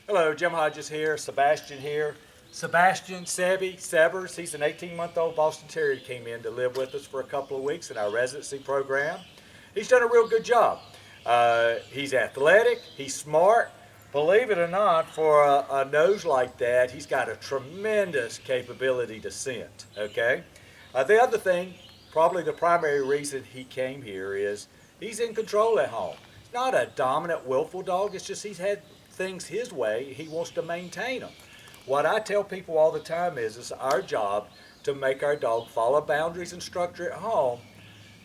Hello, Jim Hodges here, Sebastian here. Sebastian, Severs, he's an 18-month-old Boston Terrier, came in to live with us for a couple of weeks in our residency program. He's done a real good job. He's athletic, he's smart. Believe it or not, for a nose like that, he's got a tremendous capability to scent, okay? The other thing, probably the primary reason he came here is he's in control at home. He's not a dominant, willful dog, it's just he's had things his way, he wants to maintain them. What I tell people all the time is it's our job to make our dog follow boundaries and structure at home,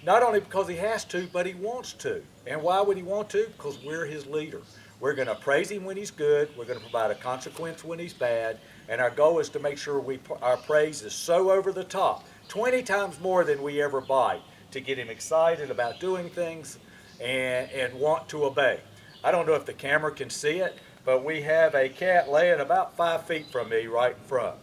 not only because he has to, but he wants to. And why would he want to? Because we're his leader. We're going to praise him when he's good, we're going to provide a consequence when he's bad, and our goal is to make sure our praise is so over the top, 20 times more than we ever bite, to get him excited about doing things and want to obey. I don't know if the camera can see it, but we have a cat laying about 5 feet from me right in front.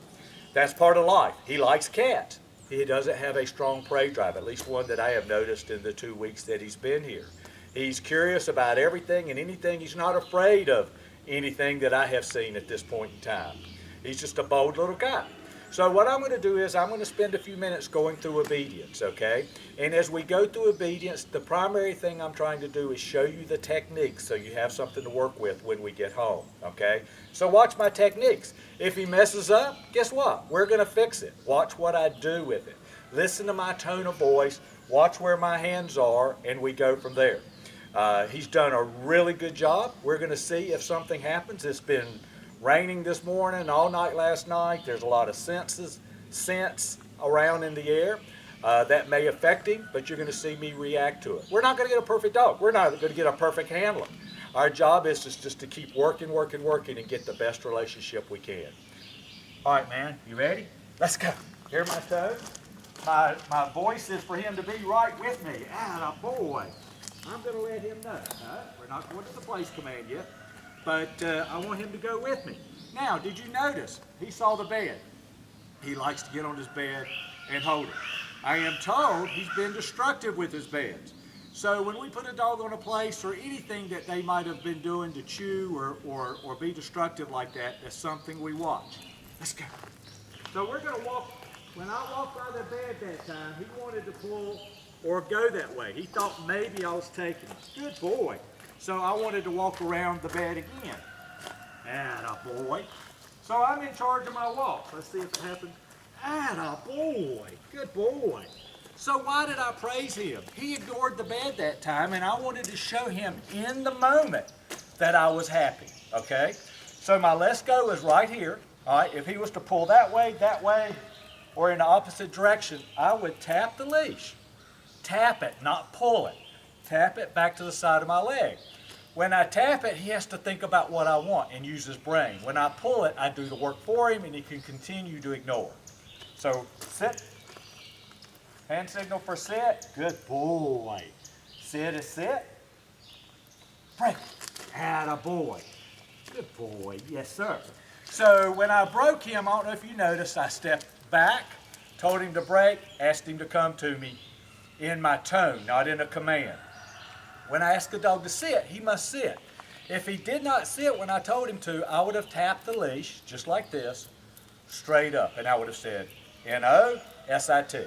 That's part of life. He likes cats. He doesn't have a strong prey drive, at least one that I have noticed in the 2 weeks that he's been here. He's curious about everything and anything. He's not afraid of anything that I have seen at this point in time. He's just a bold little guy. So what I'm going to do is I'm going to spend a few minutes going through obedience, okay? And as we go through obedience, the primary thing I'm trying to do is show you the techniques so you have something to work with when we get home, okay? So watch my techniques. If he messes up, guess what? We're going to fix it. Watch what I do with it. Listen to my tone of voice. Watch where my hands are, and we go from there. He's done a really good job. We're going to see if something happens. It's been raining this morning, all night last night. There's a lot of scents around in the air. That may affect him, but you're going to see me react to it. We're not going to get a perfect dog. We're not going to get a perfect handler. Our job is just to keep working, and get the best relationship we can. All right, man, you ready? Let's go. Here my toes. My voice is for him to be right with me. Attaboy. I'm going to let him know. We're not going to the place command yet. But I want him to go with me. Now, did you notice? He saw the bed. He likes to get on his bed and hold it. I am told he's been destructive with his beds. So when we put a dog on a place or anything that they might have been doing to chew or be destructive like that, that's something we watch. Let's go. So we're going to walk. When I walked by the bed that time, he wanted to pull or go that way. He thought maybe I was taking him. Good boy. So I wanted to walk around the bed again. Attaboy. So I'm in charge of my walk. Let's see if it happens. Attaboy. Good boy. So why did I praise him? He ignored the bed that time, and I wanted to show him in the moment that I was happy. Okay? So my let's go is right here. All right? If he was to pull that way, or in the opposite direction, I would tap the leash. Tap it, not pull it. Tap it back to the side of my leg. When I tap it, he has to think about what I want and use his brain. When I pull it, I do the work for him and he can continue to ignore. So sit. Hand signal for sit. Good boy. Sit is sit. Break. Attaboy. Good boy. Yes, sir. So when I broke him, I don't know if you noticed, I stepped back, told him to break, asked him to come to me in my tone, not in a command. When I ask a dog to sit, he must sit. If he did not sit when I told him to, I would have tapped the leash, just like this, straight up, and I would have said, N-O-S-I-T,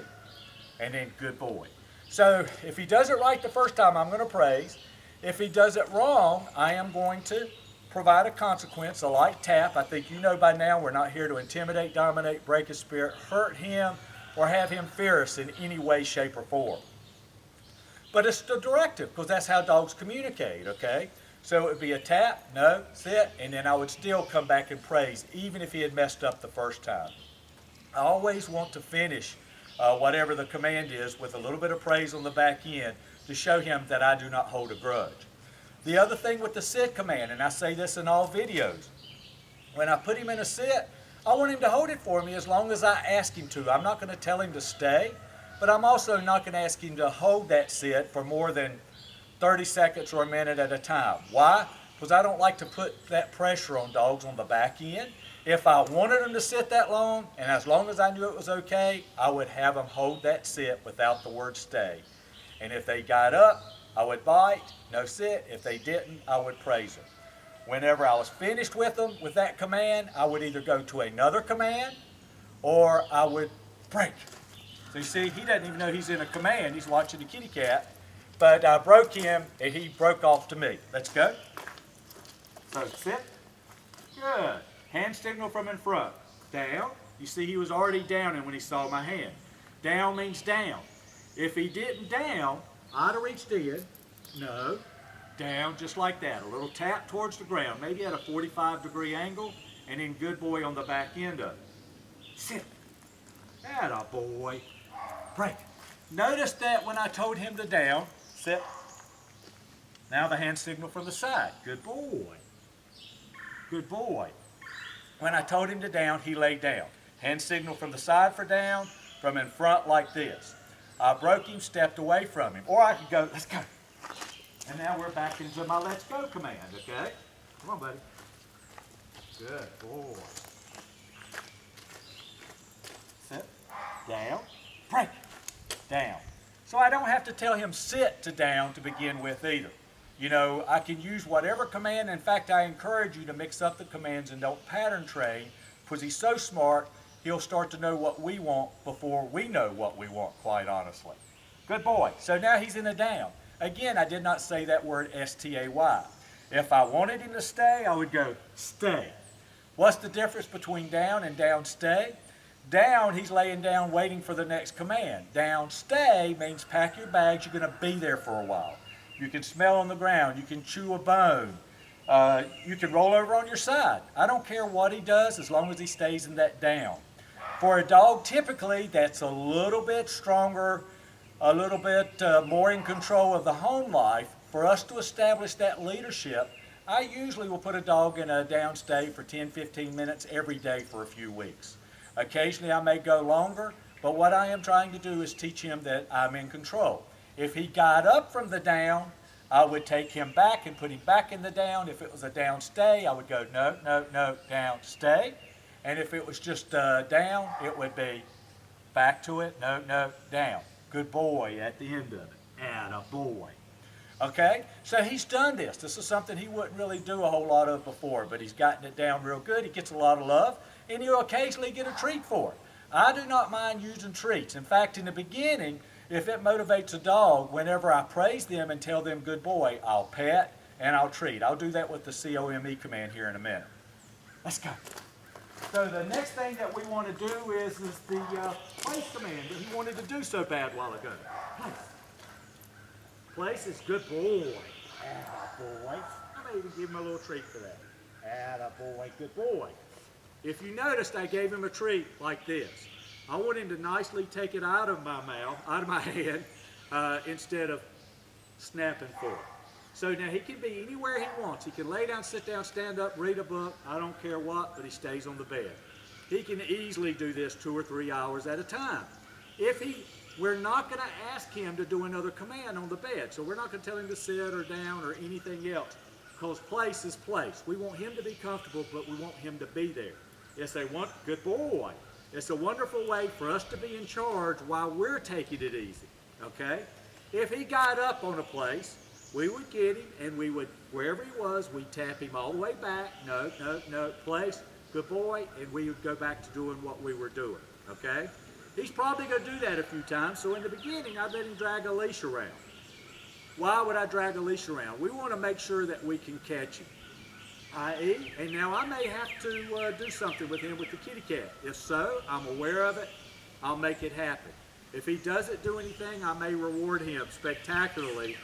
and then good boy. So if he does it right the first time, I'm going to praise. If he does it wrong, I am going to provide a consequence, a light tap. I think you know by now we're not here to intimidate, dominate, break his spirit, hurt him, or have him fear us in any way, shape, or form. But it's the directive, because that's how dogs communicate, okay? So it would be a tap, no, sit, and then I would still come back and praise, even if he had messed up the first time. I always want to finish whatever the command is with a little bit of praise on the back end to show him that I do not hold a grudge. The other thing with the sit command, and I say this in all videos, when I put him in a sit, I want him to hold it for me as long as I ask him to. I'm not going to tell him to stay. But I'm also not going to ask him to hold that sit for more than 30 seconds or a minute at a time. Why? Because I don't like to put that pressure on dogs on the back end. If I wanted them to sit that long, and as long as I knew it was okay, I would have them hold that sit without the word stay. And if they got up, I would bite, no sit. If they didn't, I would praise them. Whenever I was finished with him with that command, I would either go to another command or I would break. So you see, he doesn't even know he's in a command. He's watching the kitty cat. But I broke him, and he broke off to me. Let's go. So sit. Good. Hand signal from in front. Down. You see, he was already downing when he saw my hand. Down means down. If he didn't down, I'd have reached in. No. Down just like that. A little tap towards the ground, maybe at a 45-degree angle, and then good boy on the back end of it. Sit. Atta boy. Break. Notice that when I told him to down, sit. Now the hand signal from the side. Good boy. Good boy. When I told him to down, he laid down. Hand signal from the side for down, from in front like this. I broke him, stepped away from him. Or I could go, let's go. And now we're back into my let's go command, okay? Come on, buddy. Good boy. Sit. Down. Break. Down. So I don't have to tell him sit to down to begin with either. You know, I can use whatever command. In fact, I encourage you to mix up the commands and don't pattern train, because he's so smart, he'll start to know what we want before we know what we want, quite honestly. Good boy. So now he's in a down. Again, I did not say that word S-T-A-Y. If I wanted him to stay, I would go stay. What's the difference between down and down stay? Down, he's laying down waiting for the next command. Down stay means pack your bags, you're going to be there for a while. You can smell on the ground, you can chew a bone, you can roll over on your side. I don't care what he does as long as he stays in that down. For a dog, typically, that's a little bit stronger, a little bit more in control of the home life. For us to establish that leadership, I usually will put a dog in a down stay for 10-15 minutes every day for a few weeks. Occasionally I may go longer, but what I am trying to do is teach him that I'm in control. If he got up from the down, I would take him back and put him back in the down. If it was a down stay, I would go no, no, no, down, stay. And if it was just down, it would be back to it, no, no, down. Good boy at the end of it. Atta boy. Okay, so he's done this. This is something he wouldn't really do a whole lot of before, but he's gotten it down real good. He gets a lot of love, and he'll occasionally get a treat for it. I do not mind using treats. In fact, in the beginning, if it motivates a dog, whenever I praise them and tell them good boy, I'll pet and I'll treat. I'll do that with the COME command here in a minute. Let's go. So the next thing that we want to do is the place command that he wanted to do so bad a while ago. Place. Place is good boy. Atta boy. I may even give him a little treat for that. Atta boy, good boy. If you noticed, I gave him a treat like this. I want him to nicely take it out of my mouth, out of my hand, instead of snapping for it. So now he can be anywhere he wants. He can lay down, sit down, stand up, read a book. I don't care what, but he stays on the bed. He can easily do this 2 or 3 hours at a time. We're not going to ask him to do another command on the bed. So we're not going to tell him to sit or down or anything else, because place is place. We want him to be comfortable, but we want him to be there. Yes, they want good boy. It's a wonderful way for us to be in charge while we're taking it easy, okay? If he got up on a place, we would get him, and we would, wherever he was, we'd tap him all the way back. No, no, no, place, good boy, and we would go back to doing what we were doing, okay? He's probably going to do that a few times, so in the beginning, I let him drag a leash around. Why would I drag a leash around? We want to make sure that we can catch him, i.e., and now I may have to do something with him with the kitty cat. If so, I'm aware of it, I'll make it happen. If he doesn't do anything, I may reward him spectacularly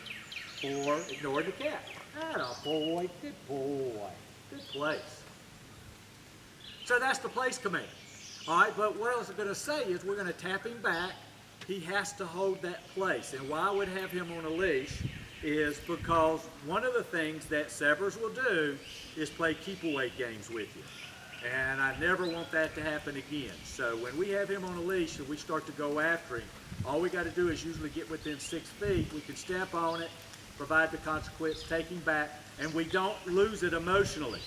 for ignoring the cat. Atta boy, good boy, good place. So that's the place command. All right, but what I was going to say is we're going to tap him back. He has to hold that place. And why I would have him on a leash is because one of the things that Severs will do is play keep-away games with you. And I never want that to happen again. So when we have him on a leash and we start to go after him, all we got to do is usually get within 6 feet. We can step on it, provide the consequence, take him back, and we don't lose it emotionally.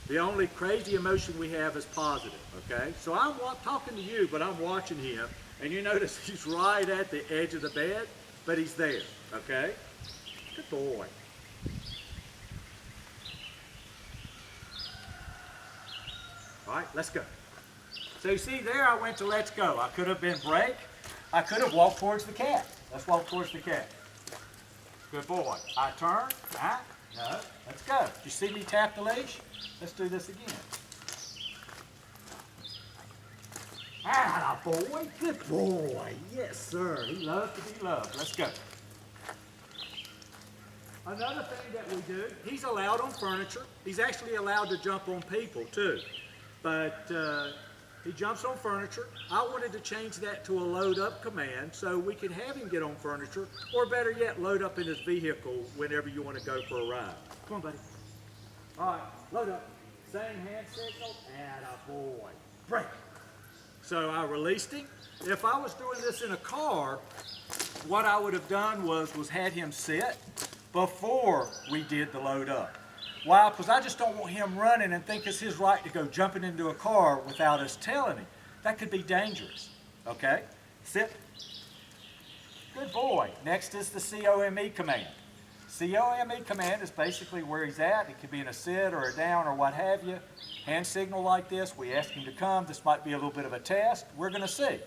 The only crazy emotion we have is positive, okay? So I'm talking to you, but I'm watching him, and you notice he's right at the edge of the bed, but he's there, okay? Good boy. All right, let's go. So you see there, I went to let's go. I could have been break. I could have walked towards the cat. Let's walk towards the cat. Good boy. I turn. No. Let's go. You see me tap the leash? Let's do this again. Boy. Good boy. Yes, sir. He loves to be loved. Let's go. Another thing that we do, he's allowed on furniture. He's actually allowed to jump on people too. But he jumps on furniture. I wanted to change that to a load up command so we could have him get on furniture, or better yet, load up in his vehicle whenever you want to go for a ride. Come on, buddy. All right, load up. Same hand signal, attaboy. Break. So I released him. If I was doing this in a car, what I would have done was had him sit before we did the load up. Why? Because I just don't want him running and think it's his right to go jumping into a car without us telling him. That could be dangerous. Okay? Sit. Good boy. Next is the COME command. COME command is basically where he's at. It could be in a sit or a down or what have you. Hand signal like this. We ask him to come. This might be a little bit of a test. We're going to see.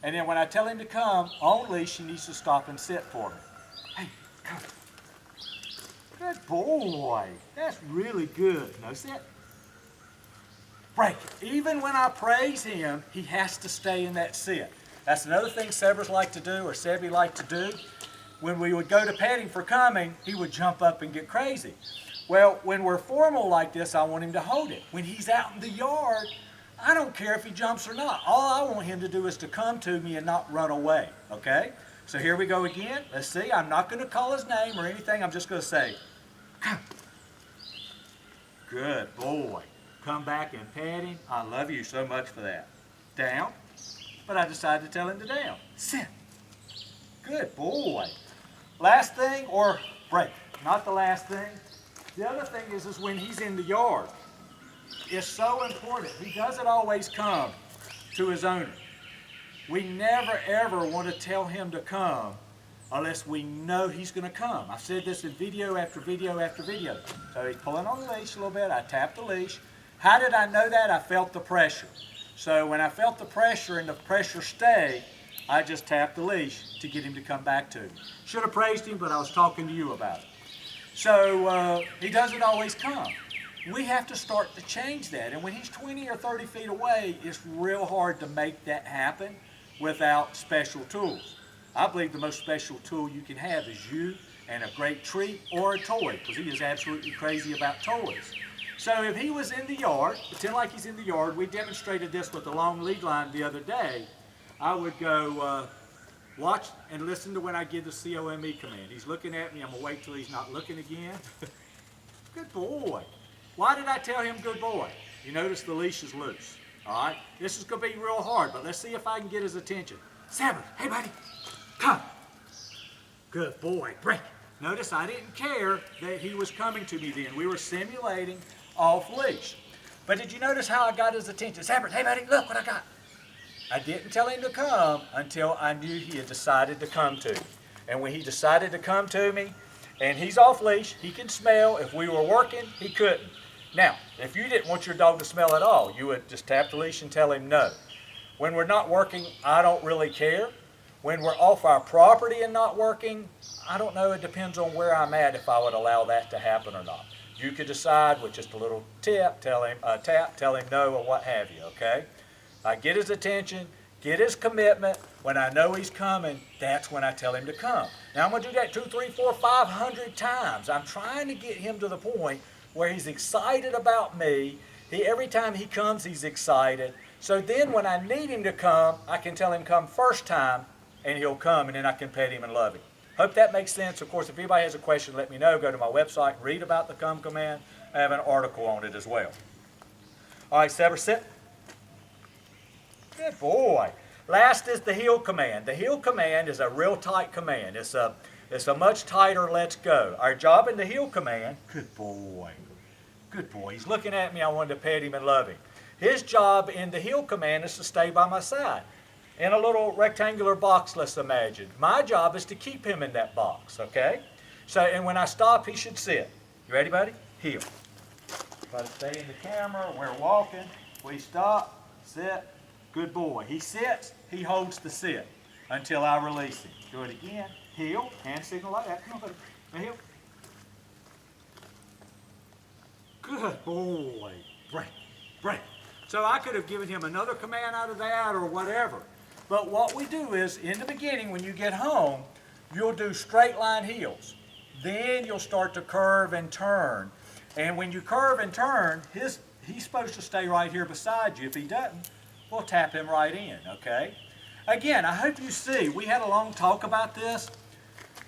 And then when I tell him to come, on leash, he needs to stop and sit for me. Hey, come. Good boy. That's really good. No sit. Break. Even when I praise him, he has to stay in that sit. That's another thing Sebers like to do, or Sebby like to do. When we would go to pet him for coming, he would jump up and get crazy. Well, when we're formal like this, I want him to hold it. When he's out in the yard, I don't care if he jumps or not. All I want him to do is to come to me and not run away, okay? So here we go again. Let's see. I'm not going to call his name or anything. I'm just going to say, come. Good boy. Come back and pet him. I love you so much for that. Down. But I decided to tell him to down. Sit. Good boy. Last thing, or break. Not the last thing. The other thing is when he's in the yard. It's so important. He doesn't always come to his owner. We never ever want to tell him to come unless we know he's going to come. I've said this in video after video after video. So he's pulling on the leash a little bit. I tapped the leash. How did I know that? I felt the pressure. So when I felt the pressure and the pressure stayed, I just tapped the leash to get him to come back to me. Should have praised him, but I was talking to you about it. So he doesn't always come. We have to start to change that. And when he's 20 or 30 feet away, it's real hard to make that happen without special tools. I believe the most special tool you can have is you and a great treat or a toy, because he is absolutely crazy about toys. So if he was in the yard, pretend like he's in the yard, we demonstrated this with the long lead line the other day. I would go watch and listen to when I give the COME command. He's looking at me. I'm going to wait till he's not looking again. Good boy. Why did I tell him good boy? You notice the leash is loose. All right? This is going to be real hard, but let's see if I can get his attention. Seven. Hey, buddy. Come. Good boy. Break. Notice I didn't care that he was coming to me then. We were simulating off leash. But did you notice how I got his attention? Seven. Hey, buddy. Look what I got. I didn't tell him to come until I knew he had decided to come to me. And when he decided to come to me, and he's off leash, he can smell. If we were working, he couldn't. Now, if you didn't want your dog to smell at all, you would just tap the leash and tell him no. When we're not working, I don't really care. When we're off our property and not working, I don't know. It depends on where I'm at if I would allow that to happen or not. You could decide with just a little tap, tell him no, or what have you, okay? I get his attention, get his commitment. When I know he's coming, that's when I tell him to come. Now, I'm going to do that 2, 3, 4, 500 times. I'm trying to get him to the point where he's excited about me. Every time he comes, he's excited. So then when I need him to come, I can tell him come first time, and he'll come, and then I can pet him and love him. Hope that makes sense. Of course, if anybody has a question, let me know. Go to my website, read about the come command. I have an article on it as well. All right, Sever, sit. Good boy. Last is the heel command. The heel command is a real tight command. It's a much tighter let's go. Our job in the heel command, good boy. Good boy. He's looking at me. I wanted to pet him and love him. His job in the heel command is to stay by my side. In a little rectangular box, let's imagine. My job is to keep him in that box, okay? So, and when I stop, he should sit. You ready, buddy? Heel. Try to stay in the camera. We're walking. We stop, sit, good boy. He sits, he holds the sit until I release him. Do it again, heel, hand signal like that. Come on, buddy. Now heel. Good boy. Break, break. So I could have given him another command out of that or whatever. But what we do is, in the beginning, when you get home, you'll do straight line heels. Then you'll start to curve and turn. And when you curve and turn, he's supposed to stay right here beside you. If he doesn't, we'll tap him right in, okay? Again, I hope you see, we had a long talk about this.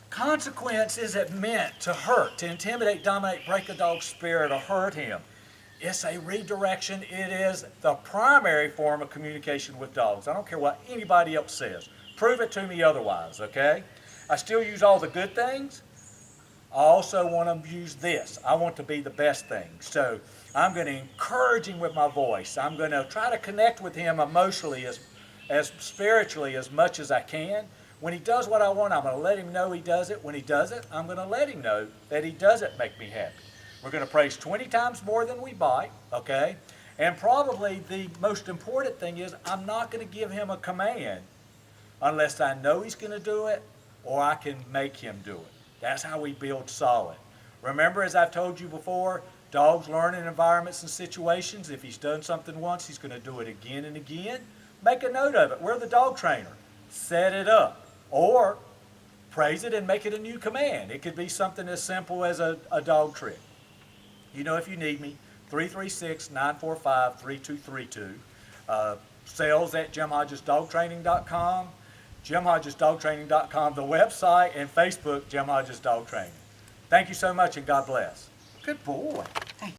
Consequence isn't meant to hurt, to intimidate, dominate, break a dog's spirit, or hurt him. It's a redirection. It is the primary form of communication with dogs. I don't care what anybody else says. Prove it to me otherwise, okay? I still use all the good things. I also want to use this. I want to be the best thing. So I'm going to encourage him with my voice. I'm going to try to connect with him emotionally as spiritually as much as I can. When he does what I want, I'm going to let him know he does it. When he does it, I'm going to let him know that he doesn't make me happy. We're going to praise 20 times more than we bite, okay? And probably the most important thing is I'm not going to give him a command unless I know he's going to do it or I can make him do it. That's how we build solid. Remember, as I've told you before, dogs learn in environments and situations. If he's done something once, he's going to do it again and again. Make a note of it. We're the dog trainer. Set it up. Or praise it and make it a new command. It could be something as simple as a dog trick. You know, if you need me, 336-945-3232. Sales at JimHodgesDogTraining.com. JimHodgesDogTraining.com, the website, and Facebook, Jim Hodges Dog Training. Thank you so much, and God bless. Good boy.